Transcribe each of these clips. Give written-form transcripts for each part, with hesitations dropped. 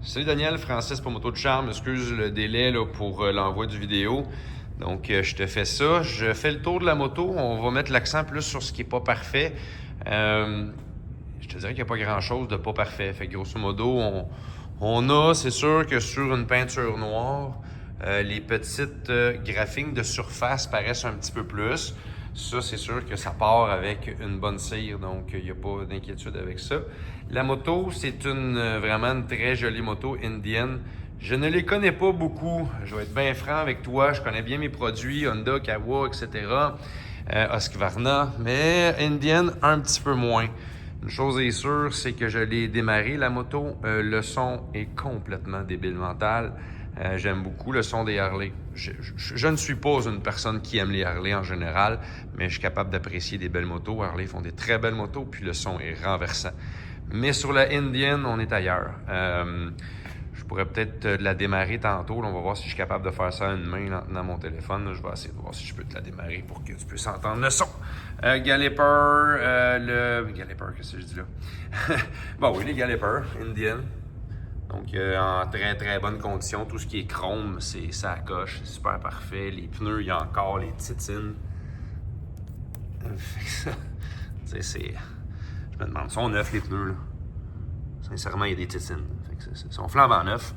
Salut Daniel, Francis pour Moto de Charme. Excuse le délai là, pour l'envoi du vidéo. Donc, je te fais ça. Je fais le tour de la moto. On va mettre l'accent plus sur ce qui n'est pas parfait. Je te dirais qu'il n'y a pas grand-chose de pas parfait. Fait que grosso modo, on a, c'est sûr que sur une peinture noire, les petites graphiques de surface paraissent un petit peu plus. Ça, c'est sûr que ça part avec une bonne cire, donc il n'y a pas d'inquiétude avec ça. La moto, c'est vraiment une très jolie moto indienne. Je ne les connais pas beaucoup. Je vais être bien franc avec toi. Je connais bien mes produits, Honda, Kawa, etc. Husqvarna, mais indienne, un petit peu moins. Une chose est sûre, c'est que je l'ai démarré, la moto. Le son est complètement débile mental. J'aime beaucoup le son des Harley. Je ne suis pas une personne qui aime les Harley en général, mais je suis capable d'apprécier des belles motos. Harley font des très belles motos, puis le son est renversant. Mais sur la Indian, on est ailleurs. Je pourrais peut-être la démarrer tantôt. Là, on va voir si je suis capable de faire ça à une main en tenant mon téléphone. Là, je vais essayer de voir si je peux te la démarrer pour que tu puisses entendre le son. Galloper, Galloper, qu'est-ce que je dis là? Bon oui, les Gallipers, Indian. Donc, en très très bonne condition. Tout ce qui est chrome, ça coche, c'est super parfait. Les pneus, il y a encore les titines. Je me demande, sont neufs les pneus, là? Sincèrement, il y a des titines. Ils sont flambant neufs.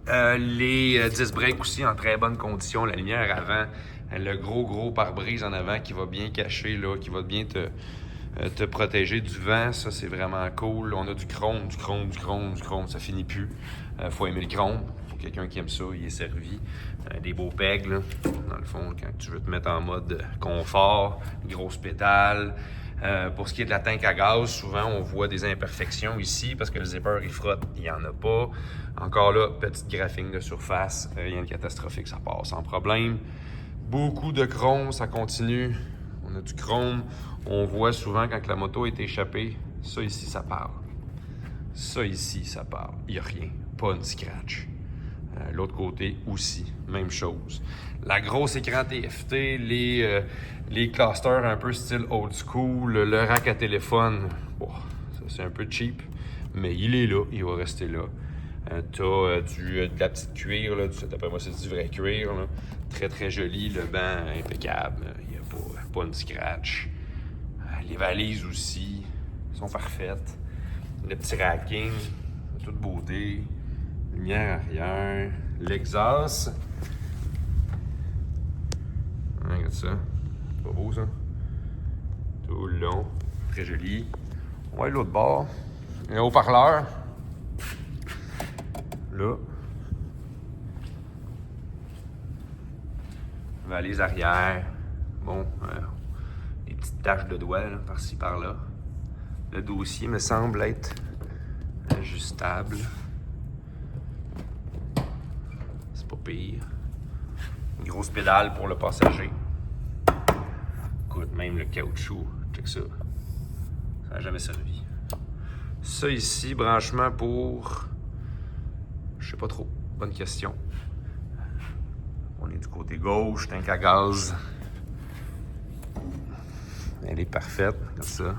Les disc brakes aussi en très bonne condition. La lumière avant, le gros pare-brise en avant qui va bien cacher, là, qui va bien te protéger du vent. Ça, c'est vraiment cool. On a du chrome. Ça finit plus. Faut aimer le chrome. Faut quelqu'un qui aime ça, il est servi. Des beaux pegs, là. Dans le fond, quand tu veux te mettre en mode confort, grosses pédales. Pour ce qui est de la tank à gaz, souvent on voit des imperfections ici parce que le zipper il frotte, il n'y en a pas. Encore là, petite graphique de surface, rien de catastrophique, ça passe sans problème. Beaucoup de chrome, ça continue. On a du chrome. On voit souvent quand la moto est échappée, ça ici ça parle. Ça ici ça parle. Il n'y a rien, pas une scratch. L'autre côté aussi, même chose. La grosse écran TFT, les clusters un peu style old school, le rack à téléphone, bon, ça c'est un peu cheap, mais il est là, il va rester là. T'as de la petite cuir, là, d'après moi c'est du vrai cuir, là. Très très joli, le banc impeccable, il n'y a pas une scratch. Les valises aussi sont parfaites. Le petit racking, toute beauté. Lumière arrière, l'exhaust. Regarde ça. C'est pas beau ça? Tout le long. Très joli. Ouais, l'autre bord. Un haut-parleur. Là. Valise arrière. Bon, des petites taches de doigts là, par-ci par-là. Le dossier me semble être ajustable. Pire. Une grosse pédale pour le passager. Écoute, même le caoutchouc, check ça. Ça n'a jamais servi. Ça ici, branchement pour... Je sais pas trop. Bonne question. On est du côté gauche, tank à gaz. Elle est parfaite, comme ça.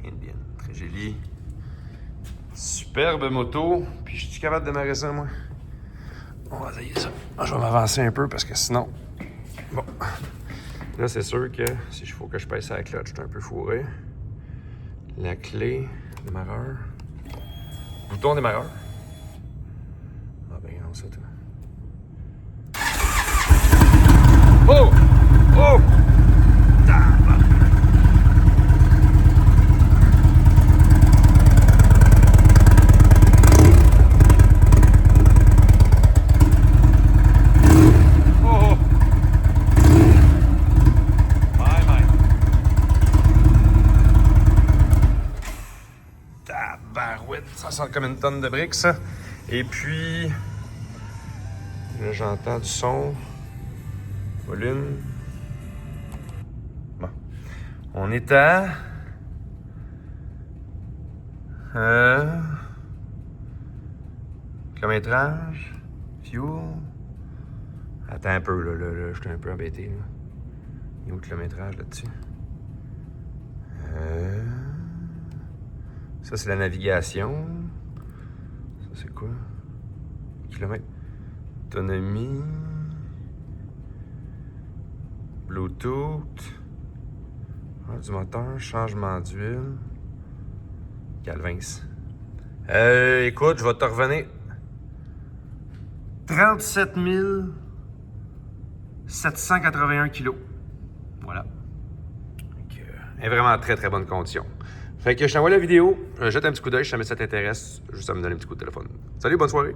Indian, très jolie. Superbe moto. Puis je suis capable de démarrer ça, moi? On va essayer ça. Je vais m'avancer un peu parce que sinon... Bon. Là, c'est sûr que si il faut que je pèse à la clutch, je suis un peu fourré. La clé, démarreur. Bouton démarreur. Ah ben non, ça, toi. Oh! Oh! Ça sent comme une tonne de briques, ça. Et puis, là, j'entends du son. Volume. Bon. On est à... kilométrage. Fuel. Attends un peu, là je suis un peu embêté, là. Il y a où le kilométrage là-dessus? Ça, c'est la navigation. c'est quoi? Kilomètres. Autonomie. Bluetooth. Ah, du moteur. Changement d'huile. Calvins. Écoute, je vais te revenir. 37 781 kilos. Voilà. Elle est vraiment en très très bonne condition. Fait que je t'envoie la vidéo, jette un petit coup d'œil, si jamais ça t'intéresse, juste à me donner un petit coup de téléphone. Salut, bonne soirée!